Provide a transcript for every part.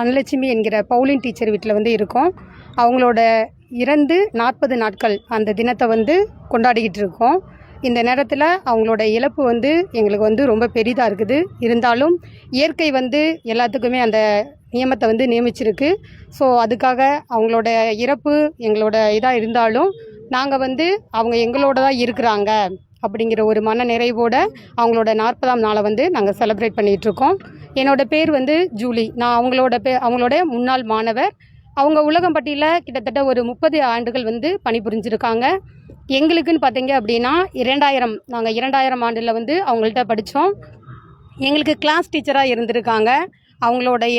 அன்னலட்சுமி என்கிற பவுலின் டீச்சர் வீட்டில் வந்து இருக்கோம். அவங்களோட இறந்து 40 நாட்கள் அந்த தினத்தை வந்து கொண்டாடிக்கிட்டு இருக்கோம். இந்த நேரத்தில் அவங்களோட இழப்பு வந்து எங்களுக்கு வந்து ரொம்ப பெரிதாக இருக்குது. இருந்தாலும் இயற்கை வந்து எல்லாத்துக்குமே அந்த நியமத்தை வந்து நியமிச்சிருக்கு. ஸோ அதுக்காக அவங்களோட இறப்பு எங்களோட இதாக இருந்தாலும் நாங்கள் வந்து அவங்க எங்களோட தான் இருக்கிறாங்க அப்படிங்கிற ஒரு மன நிறைவோட அவங்களோட 40ஆம் நாளை வந்து நாங்கள் செலிப்ரேட் பண்ணிகிட்ருக்கோம். என்னோடய பேர் வந்து ஜூலி. நான் அவங்களோட முன்னாள் மாணவர். அவங்க உலகம்பட்டியில் கிட்டத்தட்ட ஒரு 30 ஆண்டுகள் வந்து பணிபுரிஞ்சிருக்காங்க. எங்களுக்குன்னு பார்த்தீங்க அப்படின்னா 2000 நாங்கள் 2000 ஆண்டில் வந்து அவங்கள்ட்ட படித்தோம். எங்களுக்கு கிளாஸ் டீச்சராக இருந்திருக்காங்க. அவங்களுடைய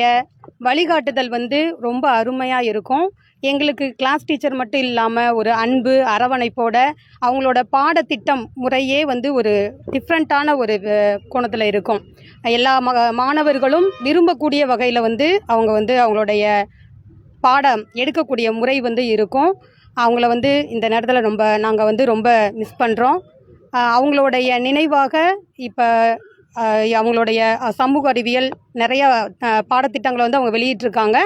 வழிகாட்டுதல் வந்து ரொம்ப அருமையாக இருக்கும். எங்களுக்கு கிளாஸ் டீச்சர் மட்டும் இல்லாமல் ஒரு அன்பு அரவணைப்போட அவங்களோட பாடத்திட்டம் முறையே வந்து ஒரு டிஃப்ரெண்ட்டான ஒரு கோணத்தில் இருக்கும். எல்லா மாணவர்களும் விரும்பக்கூடிய வகையில் வந்து அவங்க வந்து அவங்களுடைய பாடம் எடுக்கக்கூடிய முறை வந்து இருக்கும். அவங்கள வந்து இந்த நேரத்தில் நாங்கள் வந்து ரொம்ப மிஸ் பண்ணுறோம். அவங்களுடைய நினைவாக இப்போ அவங்களுடைய சமூக அறிவியல் நிறையா பாடத்திட்டங்களை வந்து அவங்க வெளியிட்டிருக்காங்க.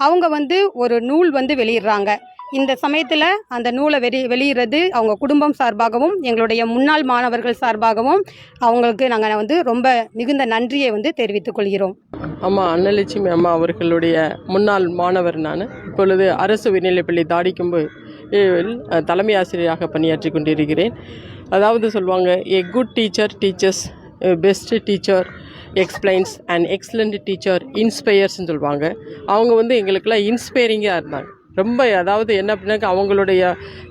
அவங்க வந்து ஒரு நூல் வந்து வெளியிடுறாங்க. இந்த சமயத்தில் அந்த நூலை வெளியிடுறது அவங்க குடும்பம் சார்பாகவும் எங்களுடைய முன்னாள் மாணவர்கள் சார்பாகவும் அவங்களுக்கு நாங்கள் வந்து ரொம்ப மிகுந்த நன்றியை வந்து தெரிவித்துக் கொள்கிறோம். அம்மா அன்னலட்சுமி அம்மா அவர்களுடைய முன்னாள் மாணவர் நான். இப்பொழுது அரசு உயர்நிலைப்பள்ளி தாடிக்கொம்பு தலைமை ஆசிரியராக பணியாற்றி கொண்டிருக்கிறேன். அதாவது சொல்லுவாங்க, a good teacher teachers, best teacher explains, and excellent teacher இன்ஸ்பயர்ஸ்ன்னு சொல்லுவாங்க. அவங்க வந்து எங்களுக்கெல்லாம் இன்ஸ்பைரிங்காக இருந்தாங்க. ரொம்ப அதாவது என்ன அப்படின்னாக்கா அவங்களுடைய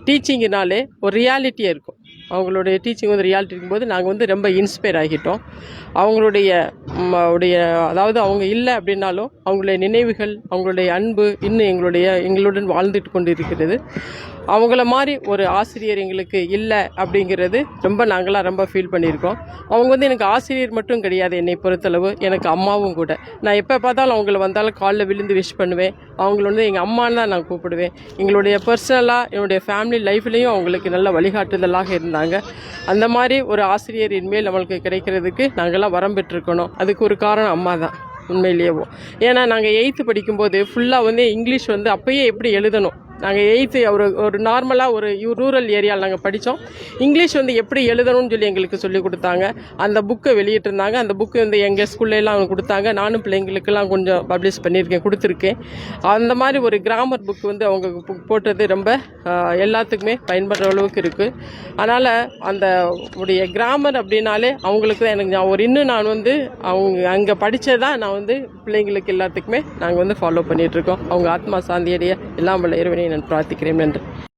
டீச்சிங்கினாலே ஒரு ரியாலிட்டியாக இருக்கும். அவங்களுடைய டீச்சிங் வந்து ரியாலிட்டி இருக்கும்போது நாங்கள் வந்து ரொம்ப இன்ஸ்பயர் ஆகிட்டோம். அவங்களுடைய அதாவது அவங்க இல்லை அப்படின்னாலும் அவங்களுடைய நினைவுகள், அவங்களுடைய அன்பு இன்னும் எங்களுடன் வாழ்ந்துட்டு கொண்டு இருக்கிறது. அவங்கள மாதிரி ஒரு ஆசிரியர் எங்களுக்கு இல்லை அப்படிங்கிறது நாங்களாம் ரொம்ப ஃபீல் பண்ணியிருக்கோம். அவங்க வந்து எனக்கு ஆசிரியர் மட்டும் கிடையாது, என்னை பொறுத்தளவு எனக்கு அம்மாவும் கூட. நான் எப்போ பார்த்தாலும் அவங்கள வந்தாலும் காலில் விழுந்து விஷ் பண்ணுவேன். அவங்கள வந்து எங்கள் அம்மான்னு தான் நான் கூப்பிடுவேன். எங்களுடைய பர்சனலாக என்னுடைய ஃபேமிலி லைஃப்லேயும் அவங்களுக்கு நல்ல வழிகாட்டுதலாக இருந்தாங்க. அந்த மாதிரி ஒரு ஆசிரியர் இனிமேல் நம்மளுக்கு கிடைக்கிறதுக்கு நாங்கள்லாம் வரம் பெற்றிருக்கணும். அதுக்கு ஒரு காரணம் அம்மா தான் உண்மையிலேயே. ஏன்னா நாங்கள் 8th படிக்கும்போது ஃபுல்லாக வந்து இங்கிலீஷ் வந்து அப்போயே எப்படி எழுதணும், நாங்கள் 8th ஒரு நார்மலாக ஒரு ரூரல் ஏரியாவில் நாங்கள் படித்தோம். இங்கிலீஷ் வந்து எப்படி எழுதணும்னு சொல்லி எங்களுக்கு சொல்லிக் கொடுத்தாங்க. அந்த புக்கை வெளியிட்டிருந்தாங்க. அந்த புக்கு வந்து எங்கள் ஸ்கூல்லலாம் அவங்க கொடுத்தாங்க. நானும் பிள்ளைங்களுக்கெல்லாம் கொஞ்சம் பப்ளிஷ் கொடுத்துருக்கேன். அந்த மாதிரி ஒரு கிராமர் புக் வந்து அவங்க போட்டது ரொம்ப எல்லாத்துக்குமே பயன்படுற அளவுக்கு இருக்குது. அதனால் அந்த உடைய கிராமர் அப்படின்னாலே அவங்களுக்கு தான் எனக்கு இன்னும் நான் வந்து அவங்க அங்கே படித்ததான் நான் வந்து பிள்ளைங்களுக்கு எல்லாத்துக்குமே நாங்கள் வந்து ஃபாலோ பண்ணிகிட்ருக்கோம். அவங்க ஆத்மா சாந்தியடைய எல்லாம் வல்ல இறைவனை நான் பிரார்த்திக்கிறேன் என்று.